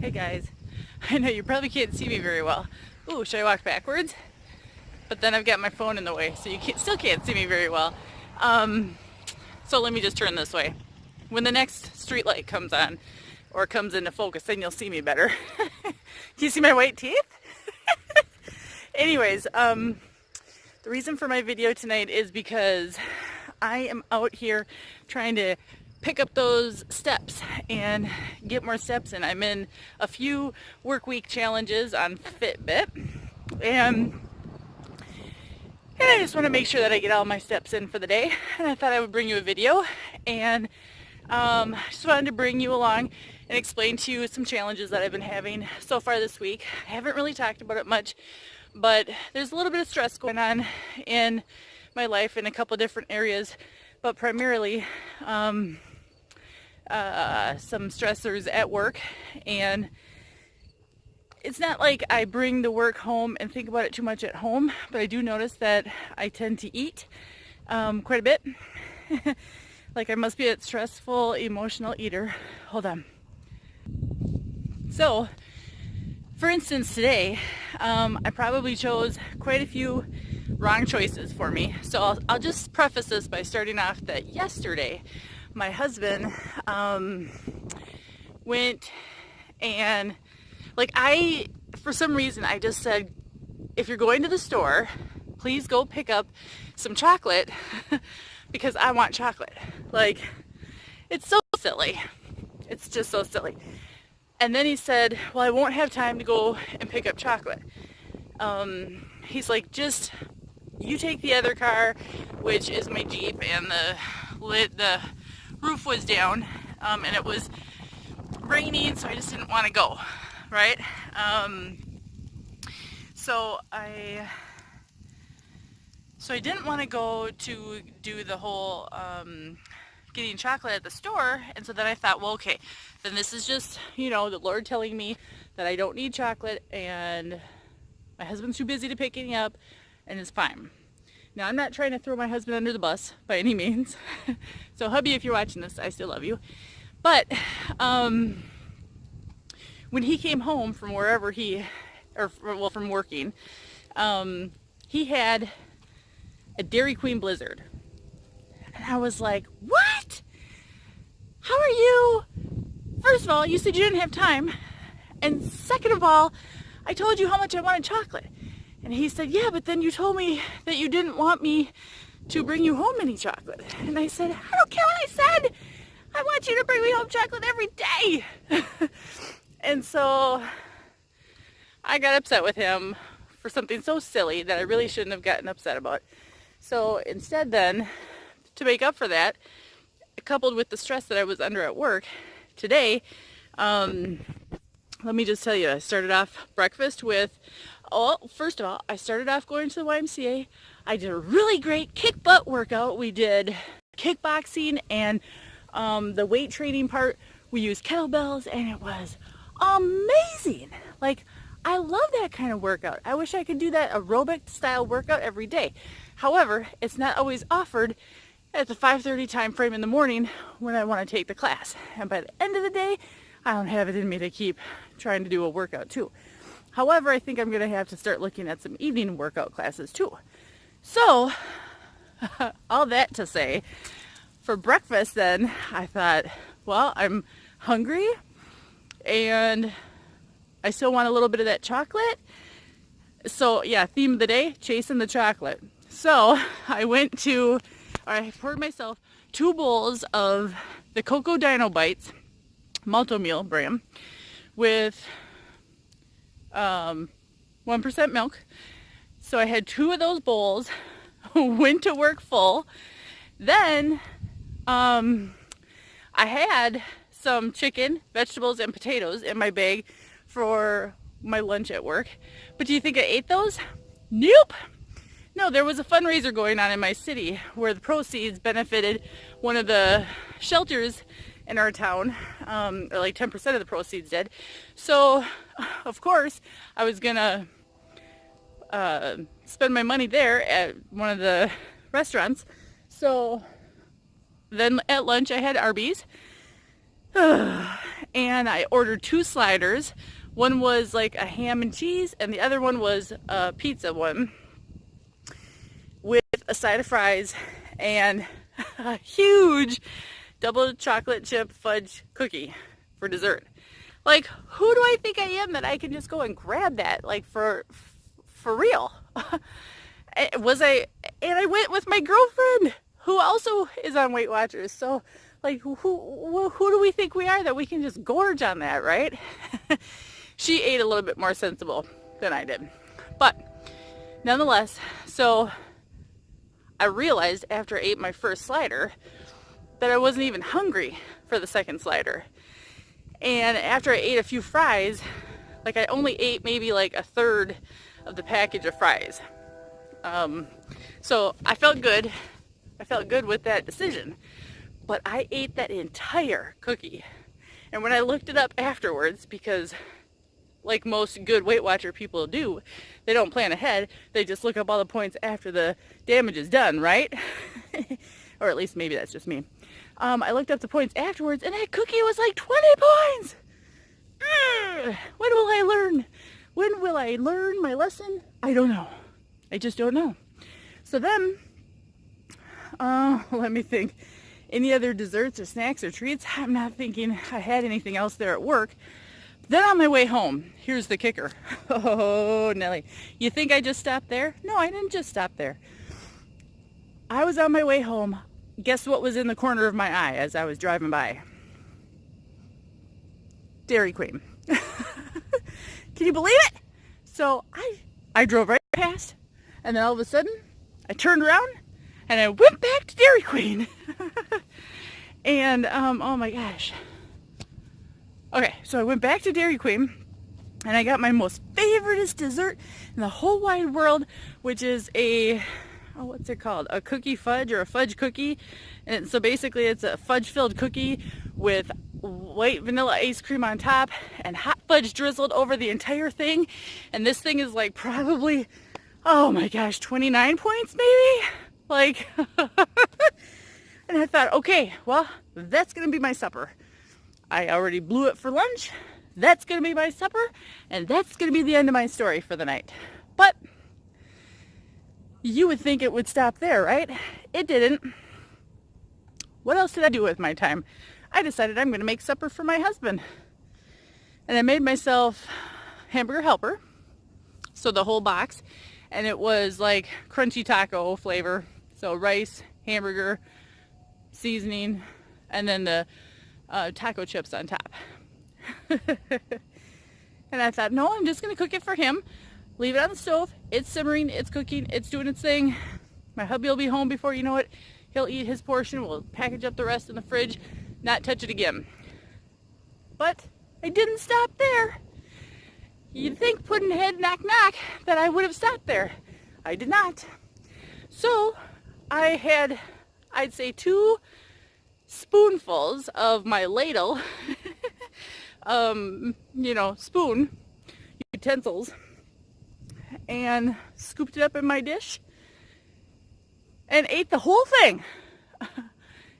Hey guys, I know you probably can't see me very well. Ooh, should I walk backwards? But then I've got my phone in the way, so you still can't see me very well. Um, so let me just turn this way. When the next street light comes on, or comes into focus, then you'll see me better. Can you see my white teeth? Anyways, the reason for my video tonight is because I am out here trying to pick up those steps and get more steps in. I'm in a few work week challenges on Fitbit, and I just want to make sure that I get all my steps in for the day. And I thought I would bring you a video, and just wanted to bring you along and explain to you some challenges that I've been having so far this week. I haven't really talked about it much, but there's a little bit of stress going on in my life in a couple different areas, but primarily some stressors at work. And it's not like I bring the work home and think about it too much at home, but I do notice that I tend to eat quite a bit. Like I must be a stressful, emotional eater. Hold on. So, for instance, today, I probably chose quite a few wrong choices for me. So I'll just preface this by starting off that yesterday, my husband went and, for some reason, I just said, if you're going to the store, please go pick up some chocolate because I want chocolate. Like, it's so silly. It's just so silly. And then he said, well, I won't have time to go and pick up chocolate. He's like, just, you take the other car, which is my Jeep, and the roof was down, and it was raining, so I just didn't want to go, right? So I didn't want to go to do the whole getting chocolate at the store, and so then I thought, well, okay, then this is just, the Lord telling me that I don't need chocolate, and my husband's too busy to pick any up, and it's fine. Now, I'm not trying to throw my husband under the bus by any means. So, hubby, if you're watching this, I still love you. But when he came home from wherever from working, he had a Dairy Queen Blizzard. And I was like, what? How are you? First of all, you said you didn't have time. And second of all, I told you how much I wanted chocolate. And he said, yeah, but then you told me that you didn't want me to bring you home any chocolate. And I said, I don't care what I said. I want you to bring me home chocolate every day. And so I got upset with him for something so silly that I really shouldn't have gotten upset about. So instead then, to make up for that, coupled with the stress that I was under at work, today, let me just tell you, I started off breakfast with, first of all, I started off going to the YMCA. I did a really great kick butt workout. We did kickboxing, and the weight training part, we used kettlebells, and it was amazing. Like, I love that kind of workout. I wish I could do that aerobic style workout every day. However, it's not always offered at the 5:30 time frame in the morning when I want to take the class. And by the end of the day, I don't have it in me to keep trying to do a workout too. However, I think I'm going to have to start looking at some evening workout classes too. So, all that to say, for breakfast then, I thought, well, I'm hungry and I still want a little bit of that chocolate. So, yeah, theme of the day, chasing the chocolate. So, I poured myself 2 bowls of the Cocoa Dino Bites Multi-Meal brand with 1% milk. So I had 2 of those bowls, went to work full. Then I had some chicken, vegetables, and potatoes in my bag for my lunch at work. But do you think I ate those? Nope. No, there was a fundraiser going on in my city where the proceeds benefited one of the shelters in our town, or like 10% of the proceeds did. So, of course, I was gonna spend my money there at one of the restaurants. So then at lunch I had Arby's. And I ordered 2 sliders. One was like a ham and cheese, and the other one was a pizza one with a side of fries and a huge double chocolate chip fudge cookie for dessert. Like, who do I think I am that I can just go and grab that, like, for real? And I went with my girlfriend, who also is on Weight Watchers. So, like, who do we think we are that we can just gorge on that, right? She ate a little bit more sensible than I did. But, nonetheless, so I realized after I ate my first slider that I wasn't even hungry for the second slider. And after I ate a few fries, like, I only ate maybe like a third of the package of fries. So I felt good. I felt good with that decision. But I ate that entire cookie. And when I looked it up afterwards, because like most good Weight Watcher people do, they don't plan ahead. They just look up all the points after the damage is done, right? Or at least maybe that's just me. I looked up the points afterwards, and that cookie was like 20 points. When will I learn? When will I learn my lesson? I don't know. I just don't know. So then, let me think. Any other desserts or snacks or treats? I'm not thinking I had anything else there at work. Then on my way home, here's the kicker. Oh, Nelly, you think I just stopped there? No, I didn't just stop there. I was on my way home. Guess what was in the corner of my eye as I was driving by? Dairy Queen. Can you believe it? So I drove right past, and then all of a sudden, I turned around, and I went back to Dairy Queen. And, oh my gosh. Okay, so I went back to Dairy Queen, and I got my most favoriteest dessert in the whole wide world, which is what's it called? A cookie fudge, or a fudge cookie. And so basically it's a fudge-filled cookie with white vanilla ice cream on top and hot fudge drizzled over the entire thing. And this thing is like probably, oh my gosh, 29 points maybe? Like, and I thought, okay, well, that's going to be my supper. I already blew it for lunch. That's going to be my supper. And that's going to be the end of my story for the night. But you would think it would stop there, right? It didn't. What else did I do with my time? I decided I'm going to make supper for my husband. And I made myself hamburger helper. So the whole box. And it was like crunchy taco flavor. So rice, hamburger, seasoning, and then the taco chips on top. And I thought, no, I'm just going to cook it for him. Leave it on the stove. It's simmering. It's cooking. It's doing its thing. My hubby will be home before you know it. He'll eat his portion. We'll package up the rest in the fridge. Not touch it again. But I didn't stop there. You'd think, Puddinhead, knock knock, that I would have stopped there. I did not. So I had, I'd say, 2 spoonfuls of my ladle, spoon utensils, and scooped it up in my dish and ate the whole thing.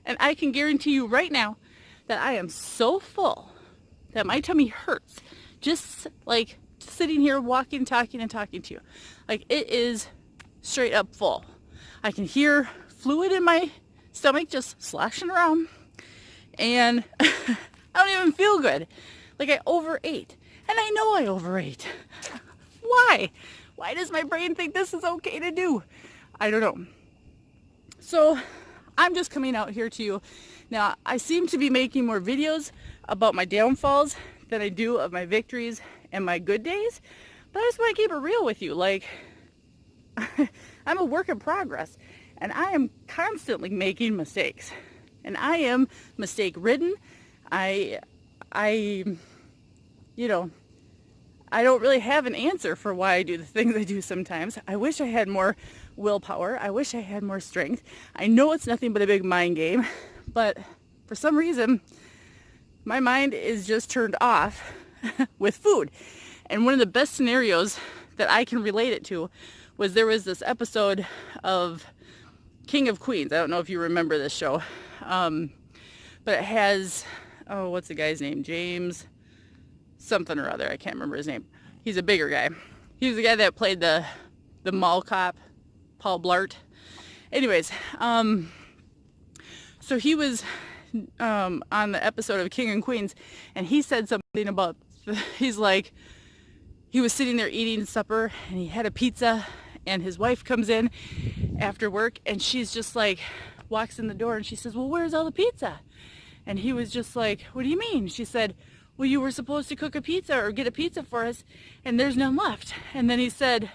And I can guarantee you right now that I am so full that my tummy hurts just like sitting here walking, talking, and talking to you. Like, it is straight up full. I can hear fluid in my stomach just sloshing around, and I don't even feel good. Like, I overate, and I know I overate. Why? Why does my brain think this is okay to do? I don't know. So I'm just coming out here to you. Now, I seem to be making more videos about my downfalls than I do of my victories and my good days, but I just want to keep it real with you. Like, I'm a work in progress, and I am constantly making mistakes, and I am mistake ridden. I don't really have an answer for why I do the things I do sometimes. I wish I had more willpower. I wish I had more strength. I know it's nothing but a big mind game, but for some reason, my mind is just turned off with food. And one of the best scenarios that I can relate it to was there was this episode of King of Queens. I don't know if you remember this show, but it has oh, what's the guy's name? James something or other. I can't remember his name. He's a bigger guy. He was the guy that played the mall cop, Paul Blart. Anyways, so he was on the episode of King and Queens, and he said something about, he's like, he was sitting there eating supper, and he had a pizza, and his wife comes in after work, and she's just like, walks in the door, and she says, well, where's all the pizza? And he was just like, what do you mean? She said, well, you were supposed to cook a pizza or get a pizza for us, and there's none left. And then he said,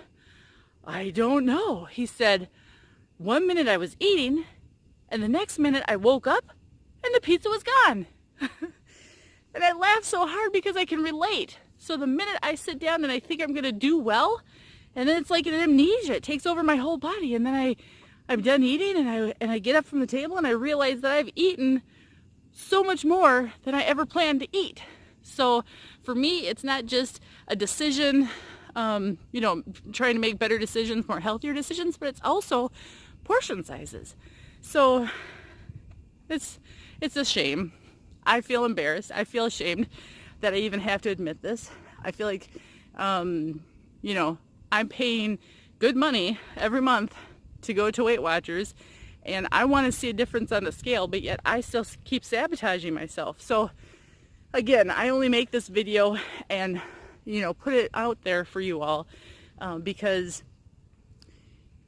I don't know. He said, 1 minute I was eating, and the next minute I woke up, and the pizza was gone. And I laughed so hard because I can relate. So the minute I sit down and I think I'm going to do well, and then it's like an amnesia. It takes over my whole body, and then I'm done eating, and I get up from the table, and I realize that I've eaten so much more than I ever planned to eat. So for me, it's not just a decision, trying to make better decisions, more healthier decisions, but it's also portion sizes. So it's a shame. I feel embarrassed. I feel ashamed that I even have to admit this. I feel like, I'm paying good money every month to go to Weight Watchers, and I want to see a difference on the scale, but yet I still keep sabotaging myself. So again, I only make this video and, put it out there for you all, because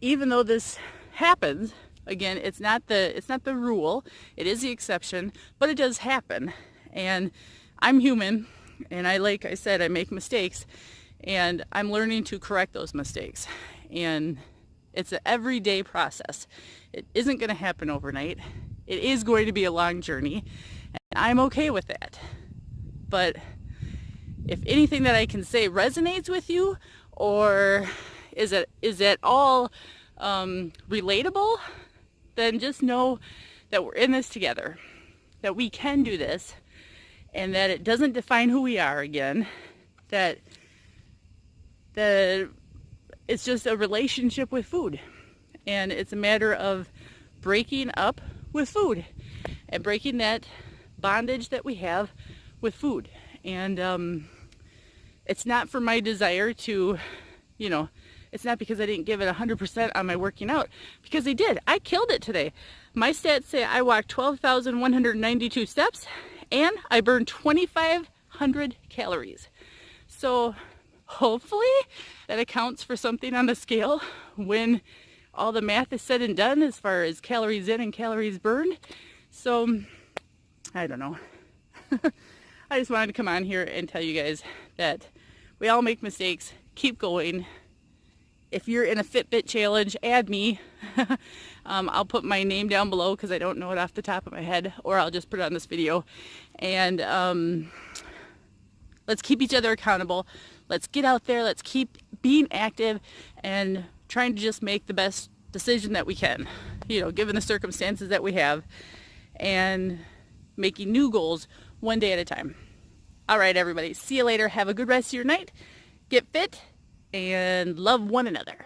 even though this happens, again, it's not the rule, it is the exception, but it does happen. And I'm human, and like I said, I make mistakes, and I'm learning to correct those mistakes. And it's an everyday process. It isn't going to happen overnight. It is going to be a long journey, and I'm okay with that. But if anything that I can say resonates with you, or is at all relatable, then just know that we're in this together, that we can do this, and that it doesn't define who we are again, that it's just a relationship with food, and it's a matter of breaking up with food and breaking that bondage that we have with food. And it's not for my desire to, it's not because I didn't give it 100% on my working out, because I did. I killed it today. My stats say I walked 12,192 steps, and I burned 2,500 calories. So hopefully that accounts for something on the scale when all the math is said and done as far as calories in and calories burned. So I don't know. I just wanted to come on here and tell you guys that we all make mistakes. Keep going. If you're in a Fitbit challenge, add me. I'll put my name down below because I don't know it off the top of my head, or I'll just put it on this video. And let's keep each other accountable. Let's get out there. Let's keep being active and trying to just make the best decision that we can, given the circumstances that we have, and making new goals one day at a time. All right, everybody. See you later. Have a good rest of your night. Get fit and love one another.